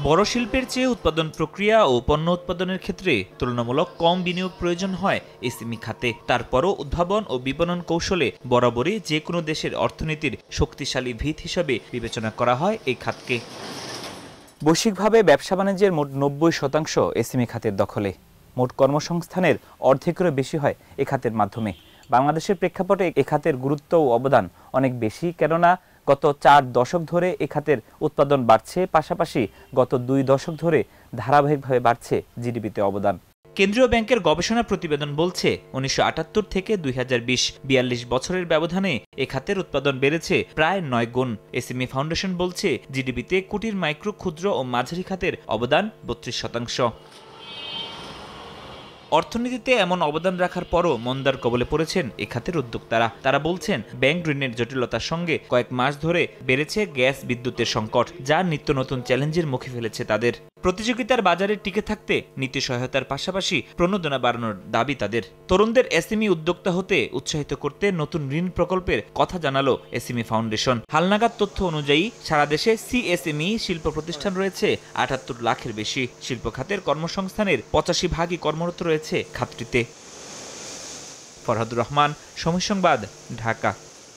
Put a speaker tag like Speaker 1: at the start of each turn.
Speaker 1: বড় শিল্পের চেয়ে উৎপাদন প্রক্রিয়া ও পণ্য উৎপাদনের ক্ষেত্রে তুলনামূলক কম বিনিয়োগ প্রয়োজন হয় এসএমই খাতে। তারপরও উদ্ভাবন ও বিপণন কৌশলে বরাবরই যে কোনো দেশের অর্থনীতির শক্তিশালী ভিত হিসাবে বিবেচনা করা হয় এই খাতকে। বৈশ্বিকভাবে ব্যবসা বাণিজ্যের মোট ৯০% এসএমই খাতের দখলে। মোট কর্মসংস্থানের অর্ধেকেরও বেশি হয় এ খাতের মাধ্যমে। বাংলাদেশের প্রেক্ষাপটে এ খাতের গুরুত্ব ও অবদান অনেক বেশি, কেননা গত ৪ দশক ধরে এ খাতের উৎপাদন বাড়ছে, পাশাপাশি গত ২ দশক ধরে ধারাবাহিকভাবে বাড়ছে জিডিপিতে অবদান। কেন্দ্রীয় ব্যাংকের গবেষণা প্রতিবেদন বলছে ১৯৭৮ থেকে ২০২০ ৪২ বছরের ব্যবধানে এ খাতের উৎপাদন বেড়েছে প্রায় ৯ গুণ। এসএমই ফাউন্ডেশন বলছে জিডিপিতে কুটির, মাইক্রো, ক্ষুদ্র ও মাঝারি খাতের অবদান ৩২%। অর্থনীতিতে এমন অবদান রাখার পরও মন্দার কবলে পড়েছেন এ খাতের উদ্যোক্তারা। তারা বলছেন ব্যাংক ঋণের জটিলতার সঙ্গে কয়েক মাস ধরে বেড়েছে গ্যাস বিদ্যুতের সংকট, যা নিত্য নতুন চ্যালেঞ্জের মুখে ফেলেছে তাদের। প্রতিযোগিতার বাজারে টিকে থাকতে নীতি সহায়তার পাশাপাশি প্রণোদনা বাড়ানোর দাবি তাদের। তরুণদের এসএমই উদ্যোক্তা হতে উৎসাহিত করতে নতুন ঋণ প্রকল্পের কথা জানালো এসএমই ফাউন্ডেশন। হালনাগাদ তথ্য অনুযায়ী সারা দেশে সিএসএমই শিল্প প্রতিষ্ঠান রয়েছে ৭৮ লাখের বেশি। শিল্প খাতের কর্মসংস্থানের ৮৫% কর্মরত রয়েছে খাতটিতে। ফরহাদুর রহমান, সময় সংবাদ, ঢাকা।